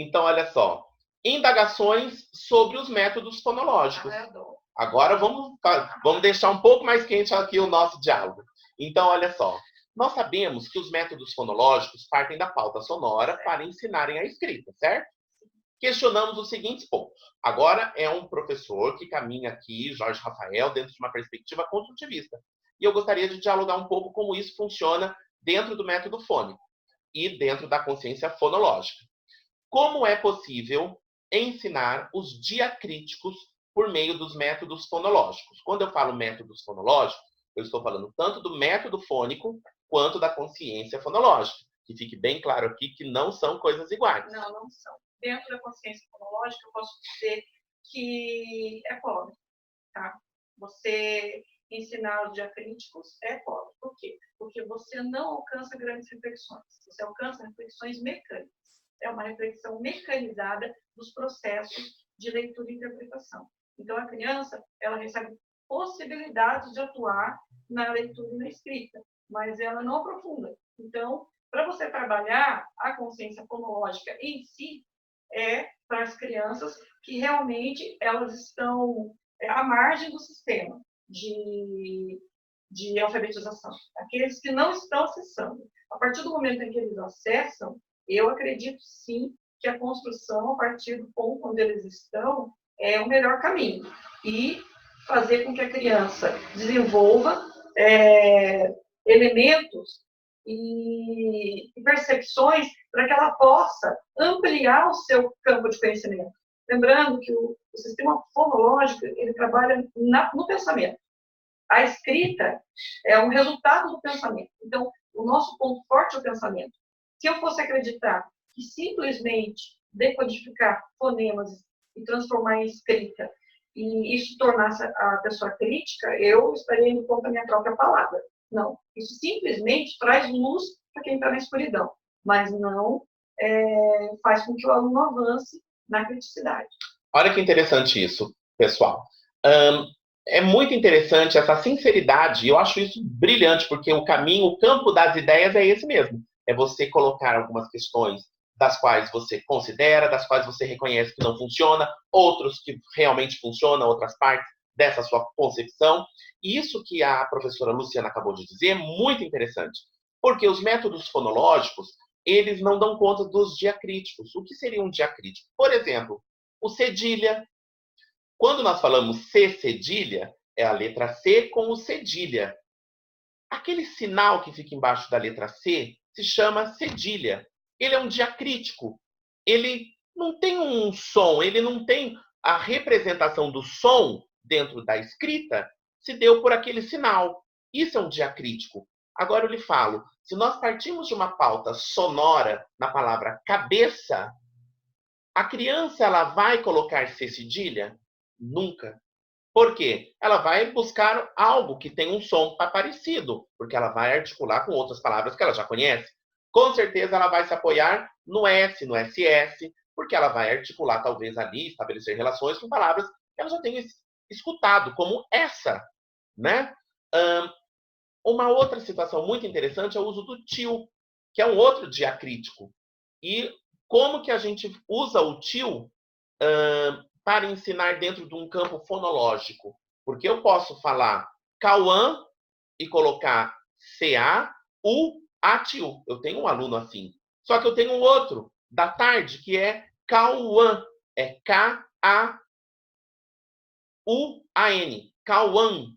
Então, olha só. Indagações sobre os métodos fonológicos. Agora vamos deixar um pouco mais quente aqui o nosso diálogo. Então, olha só. Nós sabemos que os métodos fonológicos partem da pauta sonora para ensinarem a escrita, certo? Questionamos os seguintes pontos. Agora é um professor que caminha aqui, Jorge Rafael, dentro de uma perspectiva construtivista. E eu gostaria de dialogar um pouco como isso funciona dentro do método fônico e dentro da consciência fonológica. Como é possível ensinar os diacríticos por meio dos métodos fonológicos? Quando eu falo métodos fonológicos, eu estou falando tanto do método fônico quanto da consciência fonológica. Que fique bem claro aqui que não são coisas iguais. Não, não são. Dentro da consciência fonológica, eu posso dizer que é pobre, tá? Você ensinar os diacríticos é pobre. Por quê? Porque você não alcança grandes reflexões. Você alcança reflexões mecânicas. É uma reflexão mecanizada dos processos de leitura e interpretação. Então, a criança, ela recebe possibilidades de atuar na leitura e na escrita, mas ela não aprofunda. Então, para você trabalhar a consciência fonológica em si, é para as crianças que realmente elas estão à margem do sistema de alfabetização. Aqueles que não estão acessando. A partir do momento em que eles acessam, eu acredito sim que a construção, a partir do ponto onde eles estão, é o melhor caminho. E fazer com que a criança desenvolva elementos e percepções para que ela possa ampliar o seu campo de conhecimento. Lembrando que o sistema fonológico ele trabalha no pensamento. A escrita é um resultado do pensamento. Então, o nosso ponto forte é o pensamento. Se eu fosse acreditar que simplesmente decodificar fonemas e transformar em escrita e isso tornasse a pessoa crítica, eu estaria indo contra a minha própria palavra. Não. Isso simplesmente traz luz para quem está na escuridão, mas não faz com que o aluno avance na criticidade. Olha que interessante isso, pessoal. É muito interessante essa sinceridade, e eu acho isso brilhante, porque o campo das ideias é esse mesmo. É você colocar algumas questões das quais você considera, das quais você reconhece que não funciona, outros que realmente funcionam, outras partes dessa sua concepção. E isso que a professora Luciana acabou de dizer é muito interessante, porque os métodos fonológicos, eles não dão conta dos diacríticos. O que seria um diacrítico? Por exemplo, o cedilha. Quando nós falamos C cedilha, é a letra C com o cedilha. Aquele sinal que fica embaixo da letra C se chama cedilha. Ele é um diacrítico. Ele não tem um som, ele não tem a representação do som dentro da escrita, se deu por aquele sinal. Isso é um diacrítico. Agora eu lhe falo, se nós partimos de uma pauta sonora na palavra cabeça, a criança ela vai colocar C cedilha? Nunca. Por quê? Ela vai buscar algo que tem um som parecido, porque ela vai articular com outras palavras que ela já conhece. Com certeza ela vai se apoiar no S, no SS, porque ela vai articular talvez ali, estabelecer relações com palavras que ela já tem escutado, como essa, né? Uma outra situação muito interessante é o uso do tio, que é um outro diacrítico. E como que a gente usa o tio para ensinar dentro de um campo fonológico? Porque eu posso falar Cauã e colocar C-A-U-A-T-U. Eu tenho um aluno assim. Só que eu tenho um outro, da tarde, que é Cauã. É K-A-U-A-N. Cauã.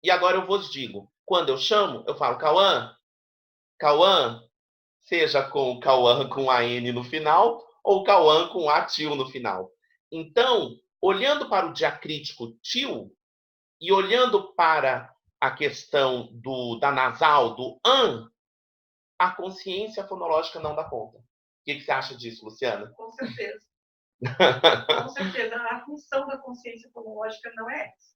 E agora eu vos digo, quando eu chamo, eu falo Cauã. Cauã, seja com Cauã com A-N no final, ou Cauã com A-T-U no final. Então, olhando para o diacrítico tio e olhando para a questão da nasal, do an, a consciência fonológica não dá conta. O que você acha disso, Luciana? Com certeza. Com certeza. A função da consciência fonológica não é essa.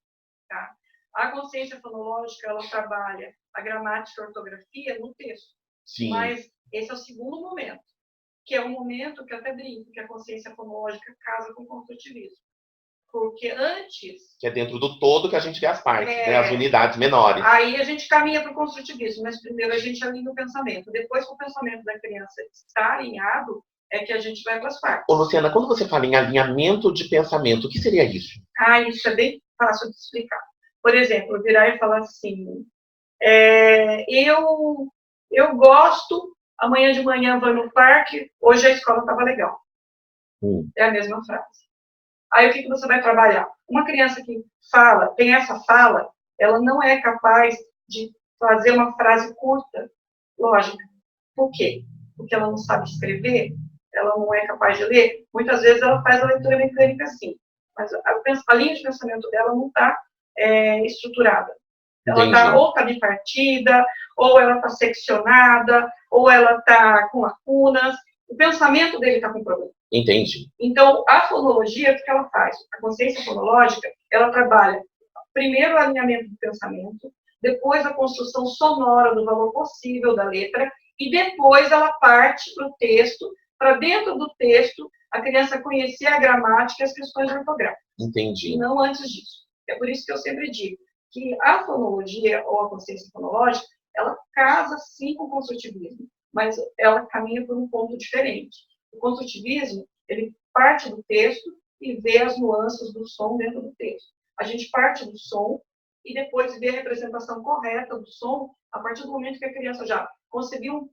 Tá? A consciência fonológica ela trabalha a gramática e a ortografia no texto. Sim. Mas esse é o segundo momento, que é o momento que eu até brinco, que a consciência fonológica casa com o construtivismo. Porque antes... Que é dentro do todo que a gente vê as partes, né? As unidades menores. Aí a gente caminha para o construtivismo, mas primeiro a gente alinha o pensamento. Depois que o pensamento da criança está alinhado, é que a gente vai para as partes. Ô, Luciana, quando você fala em alinhamento de pensamento, o que seria isso? Isso é bem fácil de explicar. Por exemplo, virar e falar assim, eu gosto, amanhã de manhã vou no parque, hoje a escola estava legal. É a mesma frase. Aí o que você vai trabalhar? Uma criança que fala, tem essa fala, ela não é capaz de fazer uma frase curta, lógica. Por quê? Porque ela não sabe escrever, ela não é capaz de ler. Muitas vezes ela faz a leitura mecânica assim, mas a linha de pensamento dela não está estruturada. Ela ou está bipartida, ou ela está seccionada, ou ela está com lacunas. O pensamento dele está com problema. Entendi. Então, a fonologia, o que ela faz? A consciência fonológica, ela trabalha primeiro o alinhamento do pensamento, depois a construção sonora do valor possível da letra, e depois ela parte para o texto, para dentro do texto, a criança conhecer a gramática e as questões ortográficas. Entendi. E não antes disso. É por isso que eu sempre digo que a fonologia ou a consciência fonológica, ela casa sim com o construtivismo, mas ela caminha por um ponto diferente. O construtivismo, ele parte do texto e vê as nuances do som dentro do texto. A gente parte do som e depois vê a representação correta do som a partir do momento que a criança já concebeu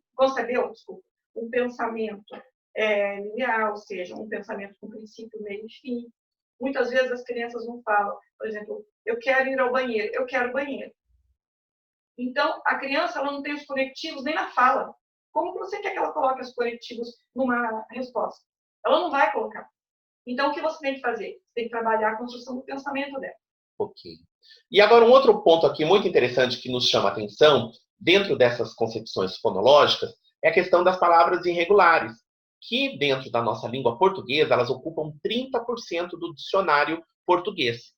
um pensamento linear, ou seja, um pensamento com princípio, meio e fim. Muitas vezes as crianças não falam, por exemplo, eu quero ir ao banheiro, eu quero banheiro. Então, a criança ela não tem os conectivos nem na fala. Como você quer que ela coloque os conectivos numa resposta? Ela não vai colocar. Então, o que você tem que fazer? Você tem que trabalhar a construção do pensamento dela. Ok. E agora um outro ponto aqui muito interessante que nos chama a atenção, dentro dessas concepções fonológicas, é a questão das palavras irregulares, que dentro da nossa língua portuguesa, elas ocupam 30% do dicionário português.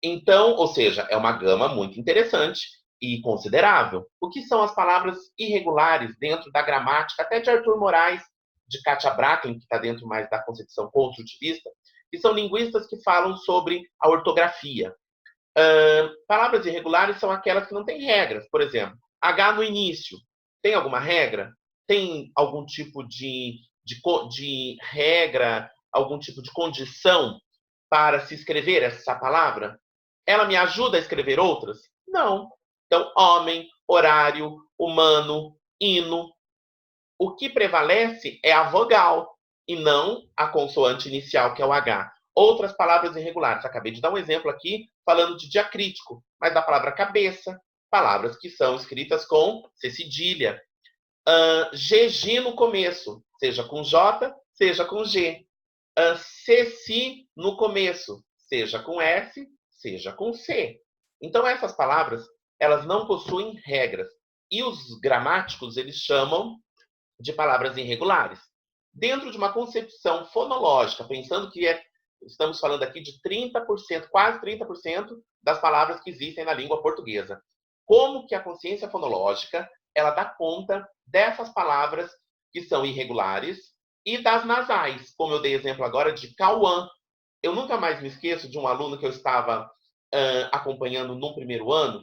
Então, ou seja, é uma gama muito interessante e considerável. O que são as palavras irregulares dentro da gramática, até de Arthur Moraes, de Katia Bracklin, que está dentro mais da concepção construtivista, que são linguistas que falam sobre a ortografia. Palavras irregulares são aquelas que não têm regras. Por exemplo, H no início. Tem alguma regra? Tem algum tipo de regra, algum tipo de condição para se escrever essa palavra? Ela me ajuda a escrever outras? Não. Então, homem, horário, humano, hino. O que prevalece é a vogal e não a consoante inicial, que é o H. Outras palavras irregulares. Acabei de dar um exemplo aqui, falando de diacrítico, mas da palavra cabeça, palavras que são escritas com C cedilha. GG no começo, seja com J, seja com G. CC no começo, seja com S, seja com C. Então, essas palavras, elas não possuem regras. E os gramáticos, eles chamam de palavras irregulares. Dentro de uma concepção fonológica, pensando que estamos falando aqui de 30%, quase 30% das palavras que existem na língua portuguesa. Como que a consciência fonológica ela dá conta dessas palavras que são irregulares e das nasais, como eu dei exemplo agora de Cauã. Eu nunca mais me esqueço de um aluno que eu estava acompanhando no primeiro ano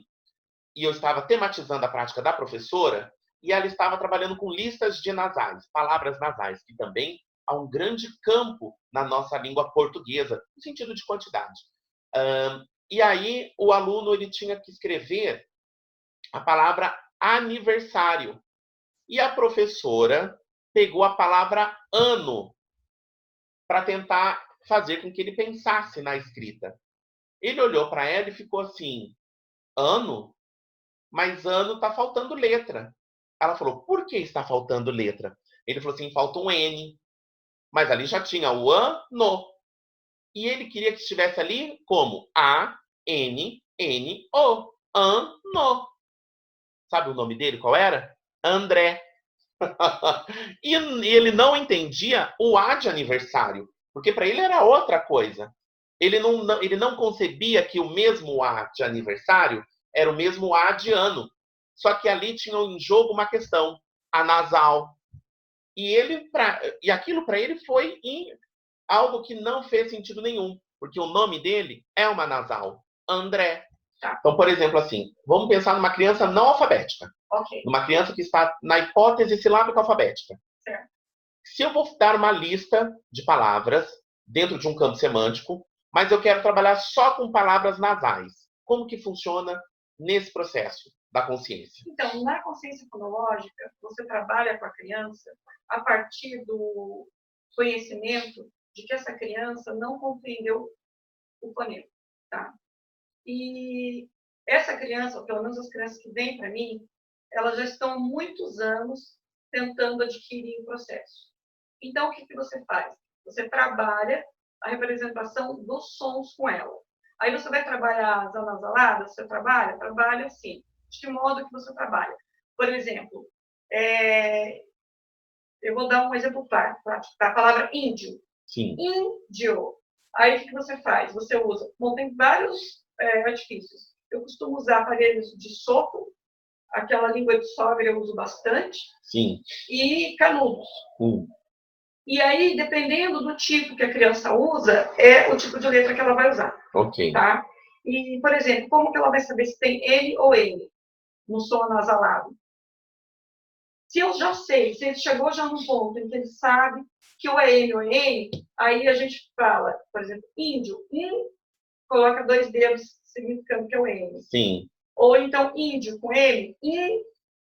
e eu estava tematizando a prática da professora e ela estava trabalhando com listas de nasais, palavras nasais, que também há um grande campo na nossa língua portuguesa, no sentido de quantidade. E aí o aluno ele tinha que escrever a palavra aniversário. E a professora pegou a palavra ano para tentar fazer com que ele pensasse na escrita. Ele olhou para ela e ficou assim, ano? Mas ano está faltando letra. Ela falou, por que está faltando letra? Ele falou assim, falta um N. Mas ali já tinha o ano. E ele queria que estivesse ali como A-N-N-O. Ano. Sabe o nome dele qual era? André. E ele não entendia o A de aniversário, porque para ele era outra coisa. Ele não concebia que o mesmo A de aniversário era o mesmo A de ano. Só que ali tinha em jogo uma questão, a nasal. E aquilo para ele foi algo que não fez sentido nenhum, porque o nome dele é uma nasal, André. Então, por exemplo, assim, vamos pensar numa criança não alfabética. Okay. Numa criança que está na hipótese silábica alfabética. Certo. Se eu vou dar uma lista de palavras dentro de um campo semântico, mas eu quero trabalhar só com palavras nasais, como que funciona nesse processo da consciência? Então, na consciência fonológica, você trabalha com a criança a partir do conhecimento de que essa criança não compreendeu o fonema, tá? E essa criança, ou pelo menos as crianças que vêm para mim, elas já estão há muitos anos tentando adquirir o processo. Então, o que você faz? Você trabalha a representação dos sons com ela. Aí você vai trabalhar as anasaladas, você trabalha assim. De que modo que você trabalha? Por exemplo, eu vou dar um exemplo prático, a palavra índio. Sim. Índio. Aí o que você faz? Você usa, bom, tem vários artifícios. Eu costumo usar aparelhos de sopro, aquela língua de sogra eu uso bastante. Sim. E canudos. E aí, dependendo do tipo que a criança usa, é o tipo de letra que ela vai usar. Ok. Tá? E, por exemplo, como que ela vai saber se tem N ou N no som anasalado? Se eu já sei, se ele chegou já num ponto em que ele sabe que ou é N ou é N, aí a gente fala, por exemplo, índio, coloca 2 dedos significando que é o N. Sim. Ou então índio com M,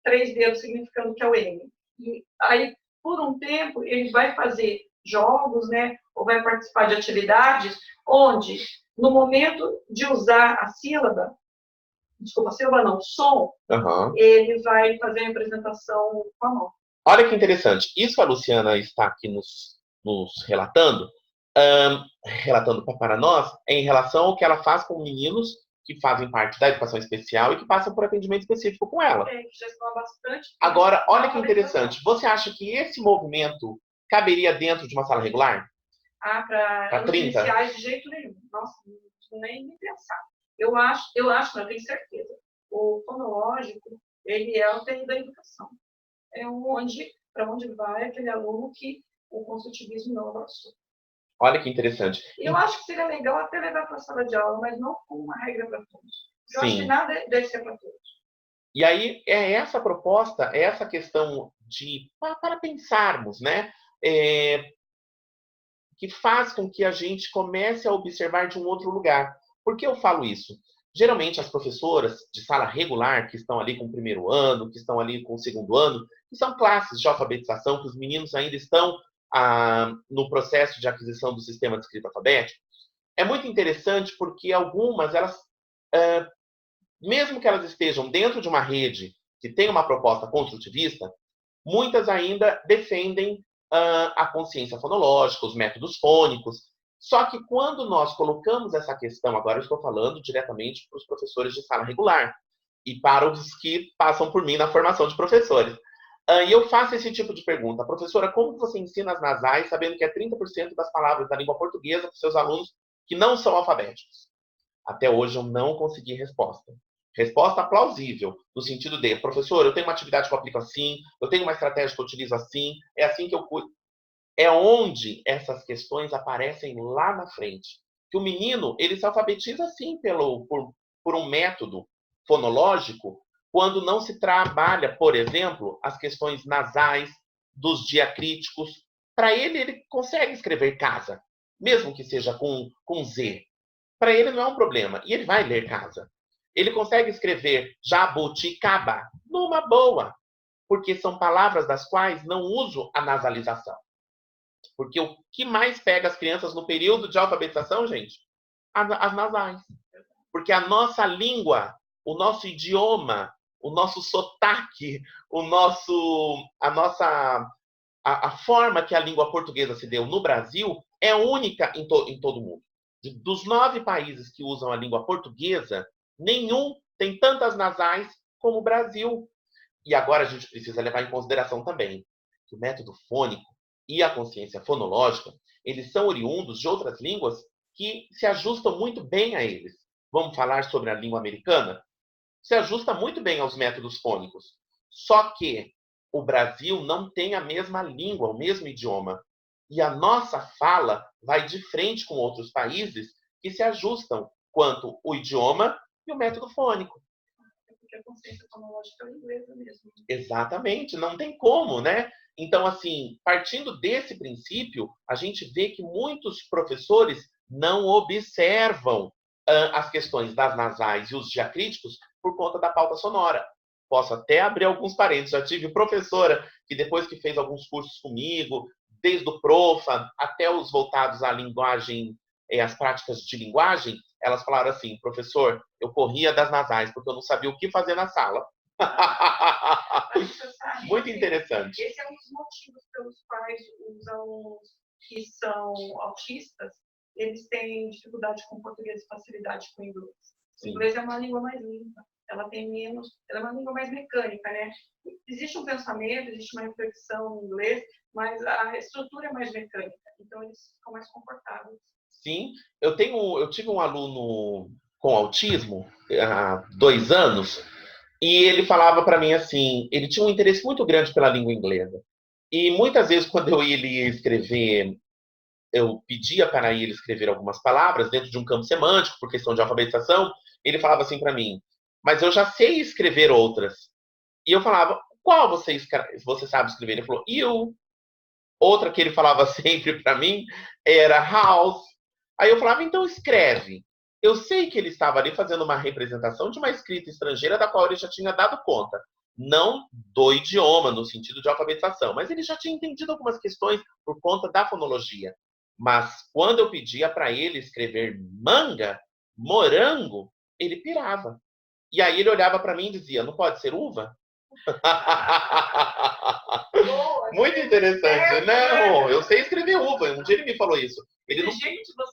3 dedos significando que é o N. E aí, por um tempo, ele vai fazer jogos, né, ou vai participar de atividades onde, no momento de usar a sílaba, o som, ele vai fazer a apresentação com a mão. Olha que interessante. Isso que a Luciana está aqui nos relatando, para nós, é em relação ao que ela faz com meninos que fazem parte da educação especial e que passam por atendimento específico com ela. Que já estão bastante. Agora, olha que interessante. Você acha que esse movimento caberia dentro de uma sala regular? Para 30? Iniciais, de jeito nenhum. Nossa, nem pensar. Eu acho, não, eu tenho certeza. O fonológico, ele é o TI da educação. É para onde vai aquele aluno que o construtivismo não avançou. Olha que interessante. Eu acho que seria legal até levar para a sala de aula, mas não com uma regra para todos. Eu acho que nada deve ser para todos. E aí, é essa proposta, é essa questão de, para pensarmos, né? Que faz com que a gente comece a observar de um outro lugar. Por que eu falo isso? Geralmente, as professoras de sala regular, que estão ali com o primeiro ano, que estão ali com o segundo ano, que são classes de alfabetização, que os meninos ainda estão no processo de aquisição do sistema de escrita alfabética, é muito interessante porque algumas, elas, mesmo que elas estejam dentro de uma rede que tem uma proposta construtivista, muitas ainda defendem a consciência fonológica, os métodos fônicos. Só que quando nós colocamos essa questão, agora eu estou falando diretamente para os professores de sala regular e para os que passam por mim na formação de professores. E eu faço esse tipo de pergunta. Professora, como você ensina as nasais sabendo que é 30% das palavras da língua portuguesa para os seus alunos que não são alfabéticos? Até hoje eu não consegui resposta. Resposta plausível, no sentido de, professor, eu tenho uma atividade que eu aplico assim, eu tenho uma estratégia que eu utilizo assim, é assim que eu cuido. É onde essas questões aparecem lá na frente. Que o menino, ele se alfabetiza sim por um método fonológico, quando não se trabalha, por exemplo, as questões nasais, dos diacríticos. Para ele consegue escrever casa, mesmo que seja com Z. Para ele não é um problema, e ele vai ler casa. Ele consegue escrever jabuticaba numa boa, porque são palavras das quais não uso a nasalização. Porque o que mais pega as crianças no período de alfabetização, gente? As nasais. Porque a nossa língua, o nosso idioma, o nosso sotaque, a forma que a língua portuguesa se deu no Brasil é única em todo o mundo. Dos 9 países que usam a língua portuguesa, nenhum tem tantas nasais como o Brasil. E agora a gente precisa levar em consideração também que o método fônico e a consciência fonológica, eles são oriundos de outras línguas que se ajustam muito bem a eles. Vamos falar sobre a língua americana? Se ajusta muito bem aos métodos fônicos. Só que o Brasil não tem a mesma língua, o mesmo idioma. E a nossa fala vai de frente com outros países que se ajustam quanto o idioma e o método fônico. Porque a consciência fonológica é inglesa mesmo. Exatamente, não tem como, né? Então, assim, partindo desse princípio, a gente vê que muitos professores não observam as questões das nasais e os diacríticos por conta da pauta sonora. Posso até abrir alguns parênteses. Já tive professora que depois que fez alguns cursos comigo, desde o Profa até os voltados à linguagem, as práticas de linguagem, elas falaram assim, professor, eu corria das nasais porque eu não sabia o que fazer na sala. Muito interessante. Esse é um dos motivos pelos quais os alunos que são autistas, eles têm dificuldade com português e facilidade com inglês. O inglês é uma língua mais limpa, ela tem menos, ela é uma língua mais mecânica, né? Existe um pensamento, existe uma reflexão em inglês, mas a estrutura é mais mecânica, então eles ficam mais confortáveis. Sim, eu tive um aluno com autismo há 2 anos, e ele falava para mim assim, ele tinha um interesse muito grande pela língua inglesa. E muitas vezes, quando eu ia escrever, eu pedia para ele escrever algumas palavras dentro de um campo semântico, por questão de alfabetização, ele falava assim para mim, mas eu já sei escrever outras. E eu falava, qual você sabe escrever? Ele falou, you. Outra que ele falava sempre para mim era house. Aí eu falava, então escreve. Eu sei que ele estava ali fazendo uma representação de uma escrita estrangeira da qual ele já tinha dado conta. Não do idioma, no sentido de alfabetização, mas ele já tinha entendido algumas questões por conta da fonologia. Mas quando eu pedia para ele escrever manga, morango, ele pirava. E aí ele olhava para mim e dizia, não pode ser uva? Muito interessante. Não, eu sei escrever uva. Um dia ele me falou isso.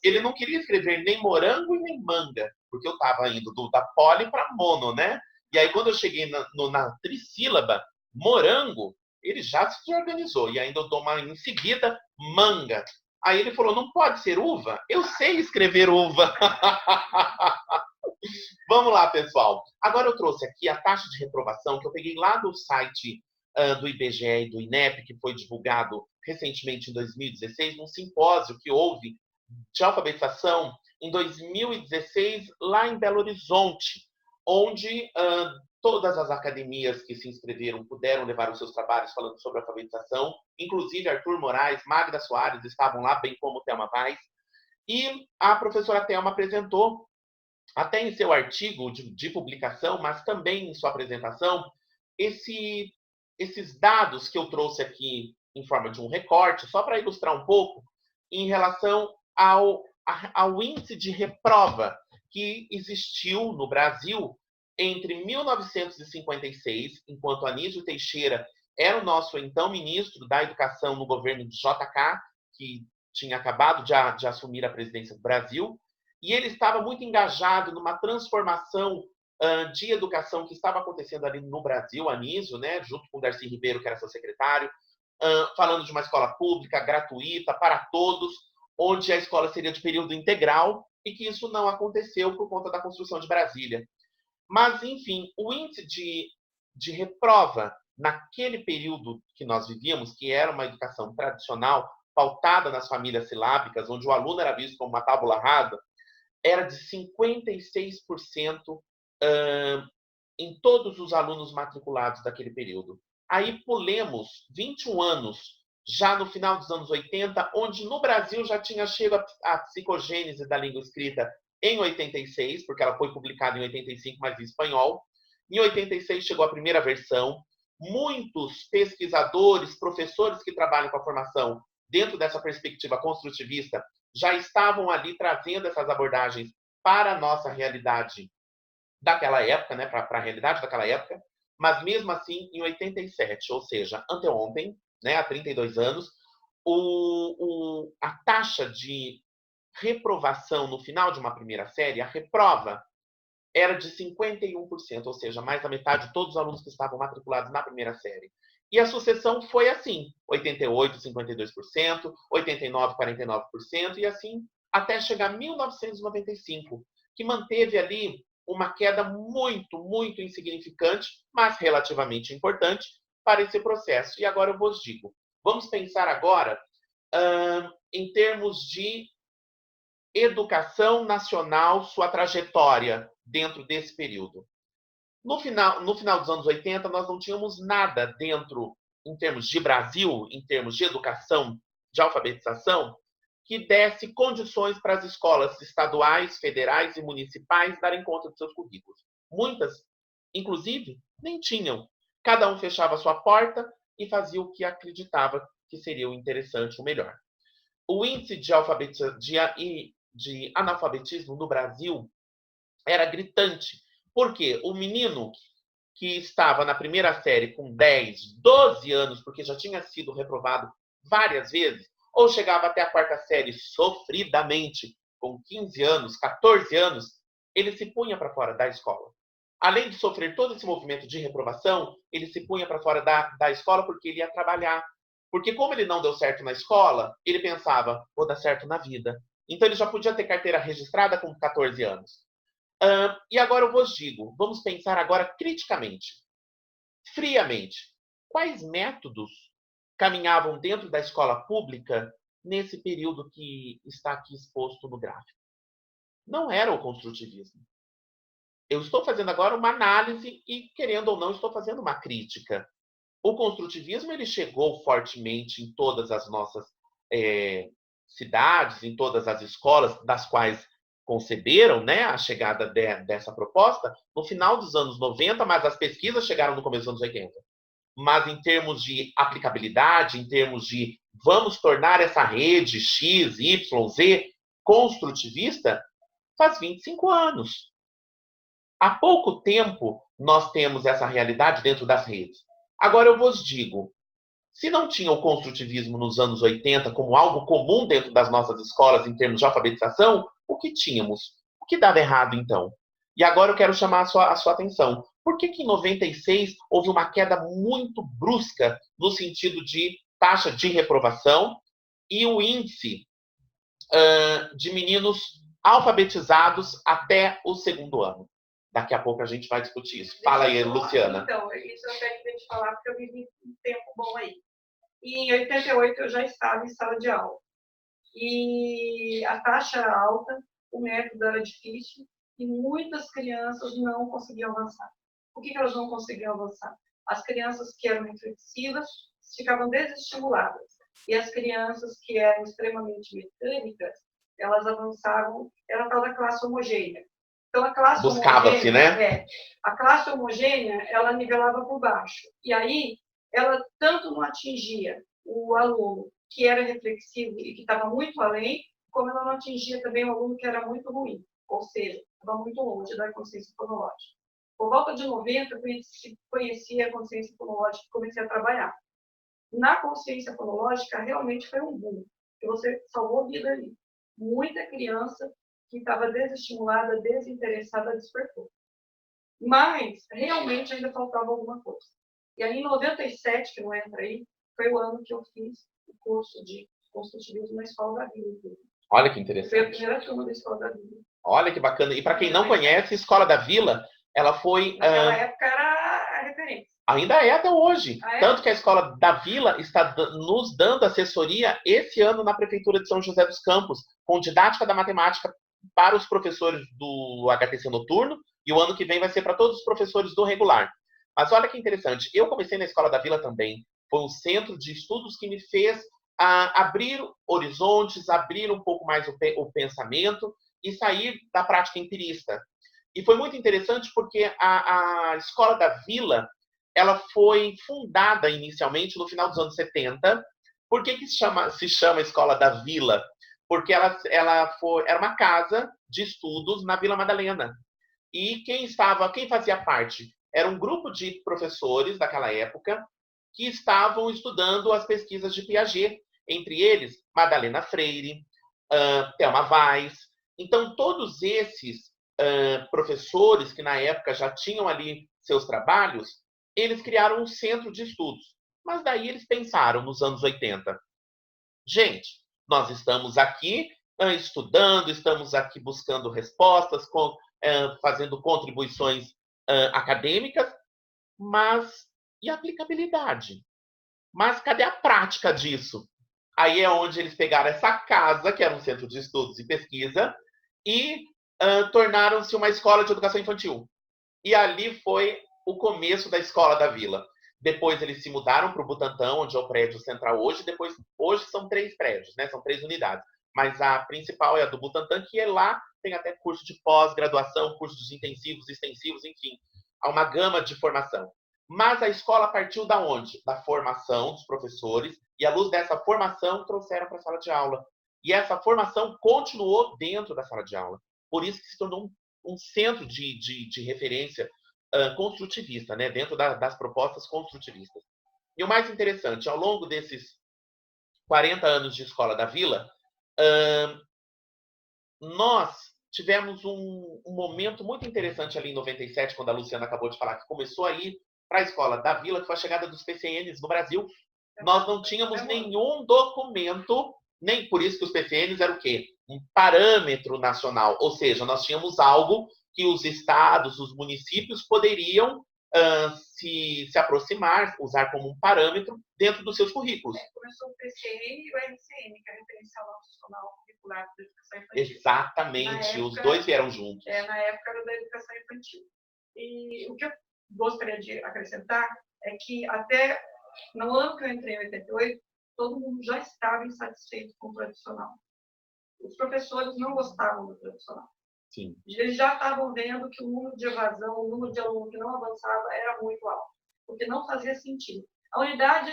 Ele não queria escrever nem morango e nem manga, porque eu estava indo da poli para mono, né? E aí, quando eu cheguei na trissílaba, morango, ele já se organizou. E ainda eu dou uma em seguida, manga. Aí ele falou, não pode ser uva? Eu sei escrever uva. Vamos lá, pessoal. Agora eu trouxe aqui a taxa de reprovação que eu peguei lá do site do IBGE e do INEP, que foi divulgado recentemente em 2016, num simpósio que houve de alfabetização em 2016, lá em Belo Horizonte, onde todas as academias que se inscreveram puderam levar os seus trabalhos falando sobre alfabetização, inclusive Arthur Moraes, Magda Soares estavam lá, bem como Thelma Vaz, e a professora Thelma apresentou, até em seu artigo de publicação, mas também em sua apresentação, esses dados que eu trouxe aqui em forma de um recorte, só para ilustrar um pouco, em relação ao índice de reprova que existiu no Brasil entre 1956, enquanto Anísio Teixeira era o nosso então ministro da Educação no governo de JK, que tinha acabado de assumir a presidência do Brasil, e ele estava muito engajado numa transformação de educação que estava acontecendo ali no Brasil, Anísio, né, junto com o Darcy Ribeiro, que era seu secretário, falando de uma escola pública, gratuita, para todos, onde a escola seria de período integral, e que isso não aconteceu por conta da construção de Brasília. Mas, enfim, o índice de reprova naquele período que nós vivíamos, que era uma educação tradicional, pautada nas famílias silábicas, onde o aluno era visto como uma tábula rasa, era de 56% em todos os alunos matriculados daquele período. Aí pulemos 21 anos, já no final dos anos 80, onde no Brasil já tinha chegado a psicogênese da língua escrita em 86, porque ela foi publicada em 85, mas em espanhol. Em 86 chegou a primeira versão. Muitos pesquisadores, professores que trabalham com a formação dentro dessa perspectiva construtivista já estavam ali trazendo essas abordagens para a nossa realidade daquela época, né, para a realidade daquela época, mas mesmo assim, em 87, ou seja, anteontem, né, há 32 anos, a taxa de reprovação no final de uma primeira série, a reprova, era de 51%, ou seja, mais da metade de todos os alunos que estavam matriculados na primeira série. E a sucessão foi assim, 88, 52%, 89, 49%, e assim até chegar a 1995, que manteve ali uma queda muito, muito insignificante, mas relativamente importante para esse processo. E agora eu vos digo, vamos pensar agora em termos de educação nacional, sua trajetória dentro desse período. No final dos anos 80, nós não tínhamos nada dentro em termos de Brasil, em termos de educação, de alfabetização, que desse condições para as escolas estaduais, federais e municipais darem conta dos seus currículos. Muitas, inclusive, nem tinham. Cada um fechava a sua porta e fazia o que acreditava que seria o interessante, o melhor. O índice de analfabetismo no Brasil era gritante. Porque o menino que estava na primeira série com 10, 12 anos, porque já tinha sido reprovado várias vezes, ou chegava até a quarta série sofridamente, com 15 anos, 14 anos, ele se punha para fora da escola. Além de sofrer todo esse movimento de reprovação, ele se punha para fora da escola porque ele ia trabalhar. Porque como ele não deu certo na escola, ele pensava, vou dar certo na vida. Então ele já podia ter carteira registrada com 14 anos. E agora eu vos digo, vamos pensar agora criticamente, friamente. Quais métodos caminhavam dentro da escola pública nesse período que está aqui exposto no gráfico? Não era o construtivismo. Eu estou fazendo agora uma análise e, querendo ou não, estou fazendo uma crítica. O construtivismo ele chegou fortemente em todas as nossas cidades, em todas as escolas das quais conceberam, né, a chegada dessa proposta no final dos anos 90, mas as pesquisas chegaram no começo dos anos 80. Mas em termos de aplicabilidade, em termos de vamos tornar essa rede X, Y, Z construtivista, faz 25 anos. Há pouco tempo nós temos essa realidade dentro das redes. Agora eu vos digo, se não tinha o construtivismo nos anos 80 como algo comum dentro das nossas escolas em termos de alfabetização, o que tínhamos? O que dava errado então? E agora eu quero chamar a sua atenção. Por que em 96 houve uma queda muito brusca no sentido de taxa de reprovação e o índice de meninos alfabetizados até o segundo ano? Daqui a pouco a gente vai discutir isso. Fala aí, Luciana. Então, isso eu até queria te falar, porque eu vivi um tempo bom aí. E em 88 eu já estava em sala de aula. E a taxa era alta, o método era difícil, e muitas crianças não conseguiam avançar. Por que elas não conseguiam avançar? As crianças que eram reflexivas ficavam desestimuladas. E as crianças que eram extremamente mecânicas, elas avançavam, era tal da classe homogênea. Então, a classe buscava-se, né? A classe homogênea, ela nivelava por baixo. E aí, ela tanto não atingia o aluno que era reflexivo e que estava muito além, como ela não atingia também o aluno que era muito ruim. Ou seja, estava muito longe da consciência fonológica. Por volta de 90, eu conheci a consciência fonológica e comecei a trabalhar. Na consciência fonológica, realmente foi um boom, que você salvou a vida ali. Muita criança que estava desestimulada, desinteressada, despertou. Mas, realmente, ainda faltava alguma coisa. E aí, em 97, que não entra aí, foi o ano que eu fiz o curso de construtivismo na Escola da Vila. Olha que interessante. Foi a primeira turma da Escola da Vila. Olha que bacana. E para quem não conhece, a Escola da Vila, ela foi... Naquela época era a referência. Ainda é até hoje. Tanto que a Escola da Vila está nos dando assessoria esse ano na Prefeitura de São José dos Campos, com didática da matemática para os professores do HTC noturno, e o ano que vem vai ser para todos os professores do regular. Mas olha que interessante, eu comecei na Escola da Vila também. Foi um centro de estudos que me fez abrir horizontes, abrir um pouco mais o pensamento e sair da prática empirista. E foi muito interessante porque a Escola da Vila, ela foi fundada inicialmente no final dos anos 70. Por que se chama Escola da Vila? Porque ela era uma casa de estudos na Vila Madalena. E quem fazia parte? Era um grupo de professores daquela época que estavam estudando as pesquisas de Piaget. Entre eles, Madalena Freire, Thelma Weiss. Então, todos esses professores que na época já tinham ali seus trabalhos, eles criaram um centro de estudos. Mas daí eles pensaram, nos anos 80, gente, nós estamos aqui estudando, estamos aqui buscando respostas, fazendo contribuições acadêmicas, mas e a aplicabilidade? Mas cadê a prática disso? Aí é onde eles pegaram essa casa, que era um centro de estudos e pesquisa, e tornaram-se uma escola de educação infantil. E ali foi o começo da Escola da Vila. Depois eles se mudaram para o Butantã, onde é o prédio central hoje. Depois, hoje são 3 prédios, né? São 3 unidades. Mas a principal é a do Butantã, que é lá, tem até curso de pós-graduação, cursos intensivos, extensivos, enfim. Há uma gama de formação. Mas a escola partiu da onde? Da formação dos professores, e à luz dessa formação trouxeram para a sala de aula. E essa formação continuou dentro da sala de aula. Por isso que se tornou um centro de referência construtivista, né? Dentro das propostas construtivistas. E o mais interessante, ao longo desses 40 anos de Escola da Vila, nós tivemos um momento muito interessante ali em 97, quando a Luciana acabou de falar que começou a ir para a Escola da Vila, que foi a chegada dos PCNs no Brasil. Nós não tínhamos nenhum documento, nem por isso que os PCNs eram o quê? Um parâmetro nacional, ou seja, nós tínhamos algo que os estados, os municípios poderiam se aproximar, usar como um parâmetro dentro dos seus currículos. Começou o PCN e o RCN, que é a Referencial Nacional Curricular da Educação Infantil. Exatamente, época, os dois vieram juntos. Na época era da Educação Infantil. E o que eu gostaria de acrescentar é que até no ano que eu entrei, em 88, todo mundo já estava insatisfeito com o tradicional. Os professores não gostavam do tradicional. Sim. Eles já estavam vendo que o número de evasão, o número de aluno que não avançava era muito alto, porque não fazia sentido. A unidade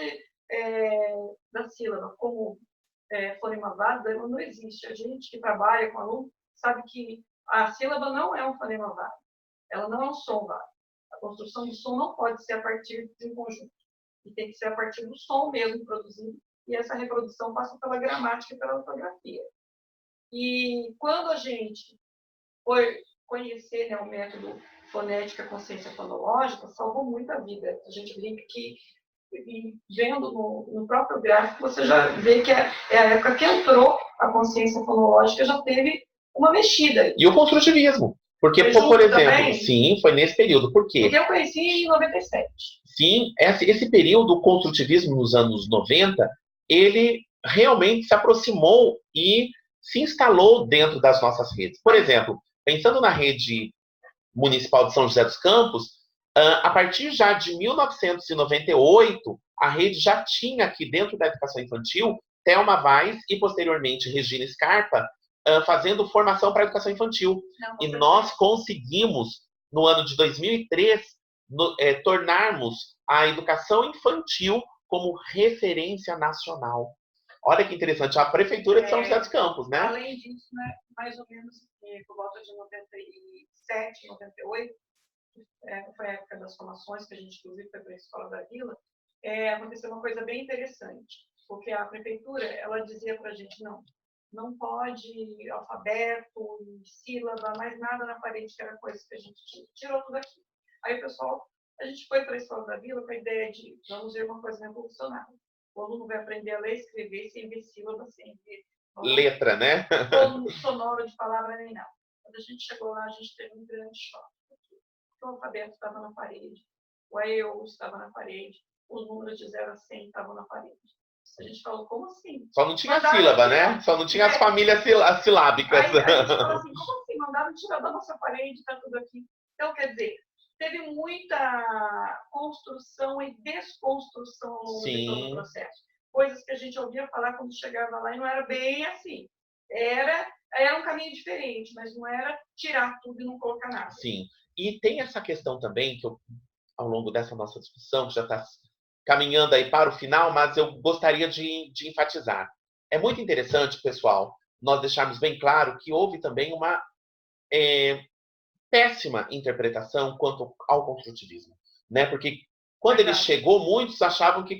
da sílaba como fonema válido não existe. A gente que trabalha com aluno sabe que a sílaba não é um fonema válido. Ela não é um som válido. A construção de som não pode ser a partir de um conjunto. E tem que ser a partir do som mesmo produzido. E essa reprodução passa pela gramática e pela ortografia. E quando a gente foi conhecer, né, o método fonética consciência fonológica, salvou muita vida. A gente brinca que, vendo no próprio gráfico, você já vê que é a época que entrou a consciência fonológica, já teve uma mexida. E o construtivismo. Porque, por exemplo, também? Sim, foi nesse período. Por quê? Porque eu conheci em 97. Sim, esse período, o construtivismo nos anos 90, ele realmente se aproximou e se instalou dentro das nossas redes. Por exemplo, pensando na rede municipal de São José dos Campos, a partir já de 1998, a rede já tinha aqui dentro da educação infantil Thelma Vaz e, posteriormente, Regina Scarpa, fazendo formação para a educação infantil. E nós conseguimos, no ano de 2003, tornarmos a educação infantil como referência nacional. Olha que interessante, a Prefeitura de São José dos Campos, né? Além disso, né, mais ou menos por volta de 97, 98, foi a época das formações, que a gente, inclusive, foi para a Escola da Vila, aconteceu uma coisa bem interessante, porque a Prefeitura, ela dizia para a gente, não pode alfabeto, sílaba, mais nada na parede, que era coisa que a gente tirou tudo aqui. Aí o pessoal, a gente foi para a Escola da Vila com a ideia de, vamos ver uma coisa revolucionária. O aluno vai aprender a ler e escrever sem ver sílaba, sem ver letra, né? Todo sonoro de palavra nem nada. Quando a gente chegou lá, a gente teve um grande choque. O alfabeto estava na parede, o AEU estava na parede, os números de 0 a 100 estavam na parede. A gente falou, como assim? Só não tinha sílaba, né? Só não tinha as famílias silábicas. Aí a gente falou assim, como assim? Mandaram tirar da nossa parede, está tudo aqui. Então, quer dizer, teve muita construção e desconstrução ao longo de todo o processo. Coisas que a gente ouvia falar quando chegava lá e não era bem assim. Era um caminho diferente, mas não era tirar tudo e não colocar nada. Sim. E tem essa questão também, que ao longo dessa nossa discussão, que já está caminhando aí para o final, mas eu gostaria de enfatizar. É muito interessante, pessoal, nós deixarmos bem claro que houve também uma péssima interpretação quanto ao construtivismo, né? Porque quando ele chegou, muitos achavam que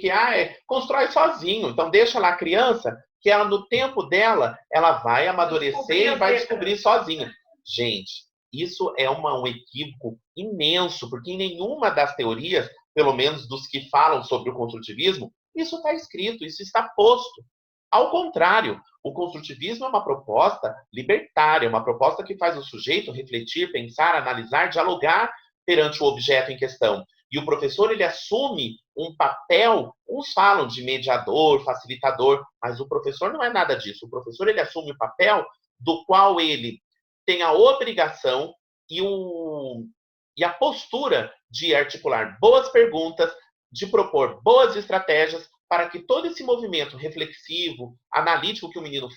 constrói sozinho, então deixa lá a criança, que ela, no tempo dela, ela vai amadurecer e vai descobrir sozinha. Gente, isso é um equívoco imenso, porque em nenhuma das teorias, pelo menos dos que falam sobre o construtivismo, isso está escrito, isso está posto. Ao contrário, o construtivismo é uma proposta libertária, uma proposta que faz o sujeito refletir, pensar, analisar, dialogar perante o objeto em questão. E o professor, ele assume um papel, uns falam de mediador, facilitador, mas o professor não é nada disso. O professor, ele assume o papel do qual ele tem a obrigação e a postura de articular boas perguntas, de propor boas estratégias para que todo esse movimento reflexivo, analítico que o menino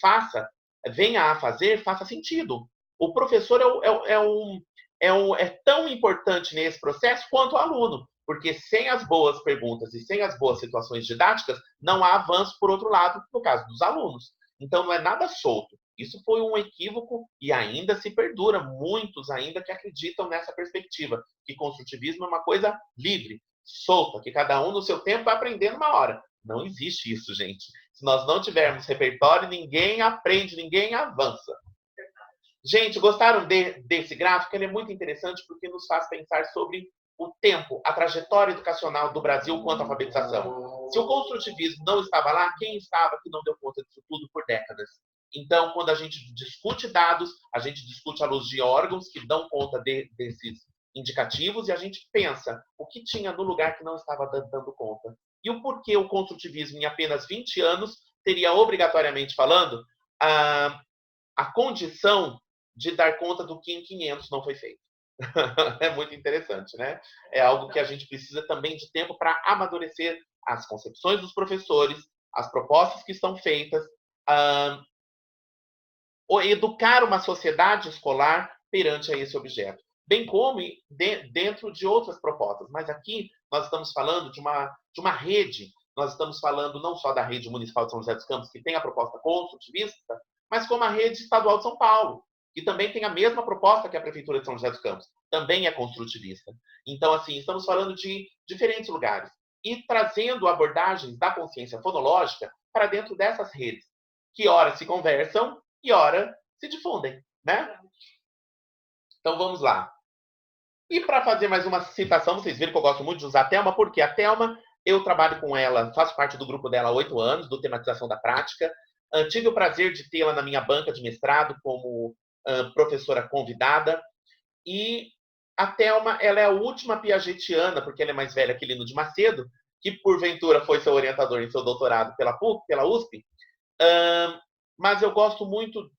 venha a fazer, faça sentido. O professor é tão importante nesse processo quanto o aluno, porque sem as boas perguntas e sem as boas situações didáticas, não há avanço, por outro lado, no caso dos alunos. Então, não é nada solto. Isso foi um equívoco e ainda se perdura. Muitos ainda que acreditam nessa perspectiva, que construtivismo é uma coisa livre, solta, que cada um no seu tempo vai aprender numa hora. Não existe isso, gente. Se nós não tivermos repertório, ninguém aprende, ninguém avança. Gente, gostaram desse gráfico? Ele é muito interessante porque nos faz pensar sobre o tempo, a trajetória educacional do Brasil quanto à alfabetização. Se o construtivismo não estava lá, quem estava que não deu conta disso tudo por décadas? Então, quando a gente discute dados, a gente discute à luz de órgãos que dão conta desses indicativos e a gente pensa o que tinha no lugar que não estava dando conta. E o porquê o construtivismo, em apenas 20 anos, teria obrigatoriamente falando a condição de dar conta do que em 500 não foi feito. É muito interessante, né? É algo que a gente precisa também de tempo para amadurecer as concepções dos professores, as propostas que estão feitas, educar uma sociedade escolar perante a esse objeto, bem como dentro de outras propostas. Mas aqui nós estamos falando de uma rede, nós estamos falando não só da rede municipal de São José dos Campos, que tem a proposta construtivista, mas como a rede estadual de São Paulo, que também tem a mesma proposta que a Prefeitura de São José dos Campos, também é construtivista. Então, assim, estamos falando de diferentes lugares e trazendo abordagens da consciência fonológica para dentro dessas redes, que ora se conversam e ora se difundem, né? Então, vamos lá. E para fazer mais uma citação, vocês viram que eu gosto muito de usar a Thelma, porque a Thelma, eu trabalho com ela, faço parte do grupo dela há 8 anos, do Tematização da Prática. Tive o prazer de tê-la na minha banca de mestrado como professora convidada. E a Thelma, ela é a última piagetiana, porque ela é mais velha que Lino de Macedo, que porventura foi seu orientador em seu doutorado pela USP. Mas eu gosto muito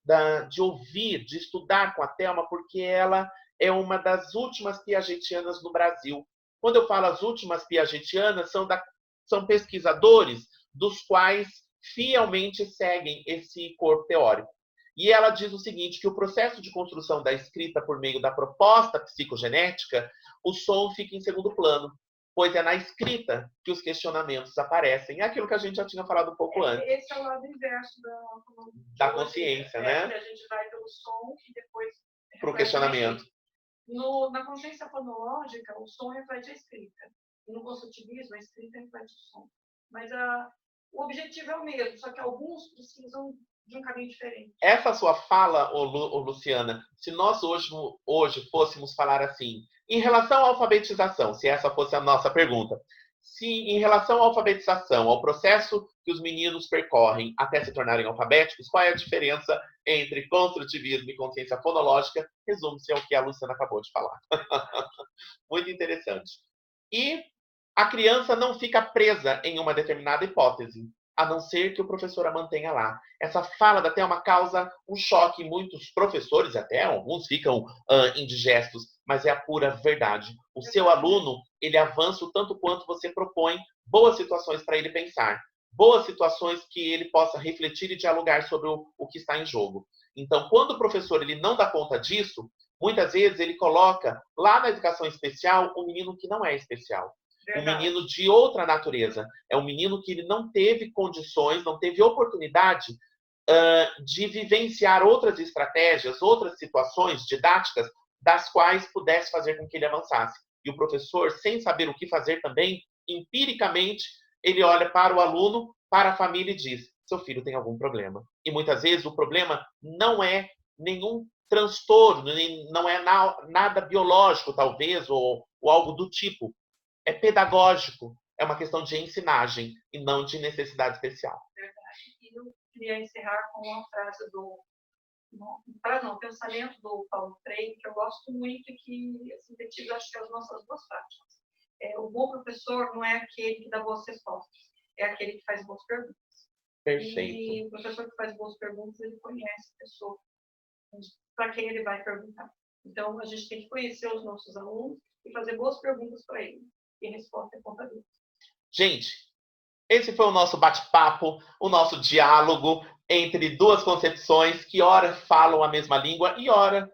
de ouvir, de estudar com a Thelma, porque ela é uma das últimas piagetianas no Brasil. Quando eu falo as últimas piagetianas, são pesquisadores dos quais fielmente seguem esse corpo teórico. E ela diz o seguinte, que o processo de construção da escrita por meio da proposta psicogenética, o som fica em segundo plano, pois é na escrita que os questionamentos aparecem. É aquilo que a gente já tinha falado um pouco antes. Esse é o lado inverso da consciência, né? A gente vai pelo som e depois para o questionamento. Na consciência fonológica, o som reflete a escrita. No construtivismo, a escrita reflete o som. Mas o objetivo é o mesmo, só que alguns precisam de um caminho diferente. Essa sua fala, Luciana, se nós hoje fôssemos falar assim, em relação à alfabetização, se essa fosse a nossa pergunta, se em relação à alfabetização, ao processo que os meninos percorrem até se tornarem alfabéticos, qual é a diferença entre construtivismo e consciência fonológica? Resume-se ao que a Luciana acabou de falar. Muito interessante. E a criança não fica presa em uma determinada hipótese, a não ser que o professor a mantenha lá. Essa fala da Thelma causa um choque em muitos professores, até alguns ficam indigestos, mas é a pura verdade. O seu aluno, ele avança o tanto quanto você propõe boas situações para ele pensar, boas situações que ele possa refletir e dialogar sobre o que está em jogo. Então, quando o professor ele não dá conta disso, muitas vezes ele coloca lá na educação especial um menino que não é especial. Um menino de outra natureza. É um menino que ele não teve condições, não teve oportunidade de vivenciar outras estratégias, outras situações didáticas das quais pudesse fazer com que ele avançasse. E o professor, sem saber o que fazer também, empiricamente, ele olha para o aluno, para a família e diz, seu filho tem algum problema. E muitas vezes o problema não é nenhum transtorno, não é nada biológico, talvez, ou algo do tipo. É pedagógico, é uma questão de ensinagem e não de necessidade especial. Verdade. E eu queria encerrar com uma frase pensamento do Paulo Freire, que eu gosto muito e que sintetiza, acho que, as nossas duas práticas. O bom professor não é aquele que dá boas respostas, é aquele que faz boas perguntas. Perfeito. E o professor que faz boas perguntas, ele conhece a pessoa para quem ele vai perguntar. Então, a gente tem que conhecer os nossos alunos e fazer boas perguntas para eles. E a resposta é conta deles. Gente, esse foi o nosso bate-papo, o nosso diálogo entre duas concepções que ora falam a mesma língua e ora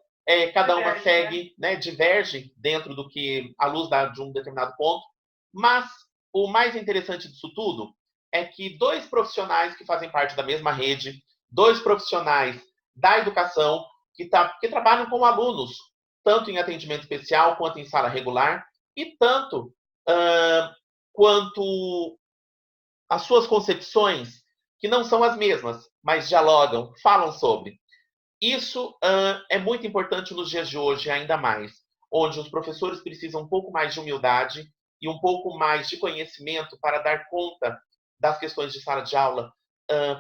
cada uma segue, né, diverge dentro do que à luz de um determinado ponto. Mas o mais interessante disso tudo é que dois profissionais que fazem parte da mesma rede, dois profissionais da educação que trabalham com alunos, tanto em atendimento especial quanto em sala regular, e tanto quanto as suas concepções, que não são as mesmas, mas dialogam, falam sobre. Isso é muito importante nos dias de hoje, ainda mais, onde os professores precisam um pouco mais de humildade e um pouco mais de conhecimento para dar conta das questões de sala de aula,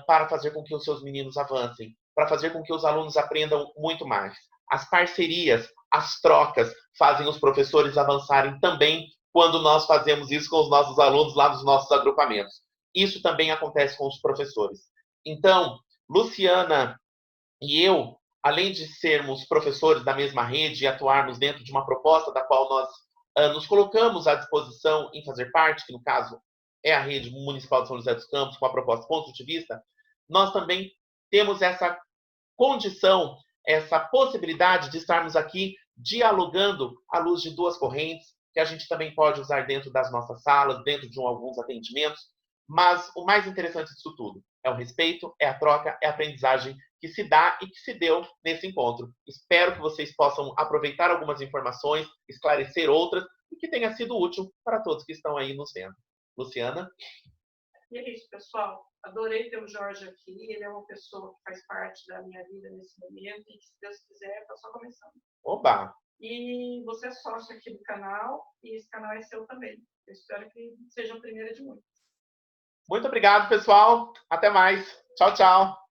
para fazer com que os seus meninos avancem, para fazer com que os alunos aprendam muito mais. As parcerias, as trocas fazem os professores avançarem também quando nós fazemos isso com os nossos alunos lá nos nossos agrupamentos. Isso também acontece com os professores. Então, Luciana e eu, além de sermos professores da mesma rede e atuarmos dentro de uma proposta da qual nós nos colocamos à disposição em fazer parte, que no caso é a rede municipal de São José dos Campos, com a proposta construtivista, nós também temos essa condição, essa possibilidade de estarmos aqui dialogando à luz de duas correntes, que a gente também pode usar dentro das nossas salas, dentro de alguns atendimentos, mas o mais interessante disso tudo é o respeito, é a troca, é a aprendizagem que se dá e que se deu nesse encontro. Espero que vocês possam aproveitar algumas informações, esclarecer outras e que tenha sido útil para todos que estão aí nos vendo. Luciana? E é isso, pessoal. Adorei ter o Jorge aqui. Ele é uma pessoa que faz parte da minha vida nesse momento e que, se Deus quiser, está só começando. Oba! E você é sócio aqui do canal e esse canal é seu também. Eu espero que seja a primeira de muitos. Muito obrigado, pessoal. Até mais. Tchau, tchau.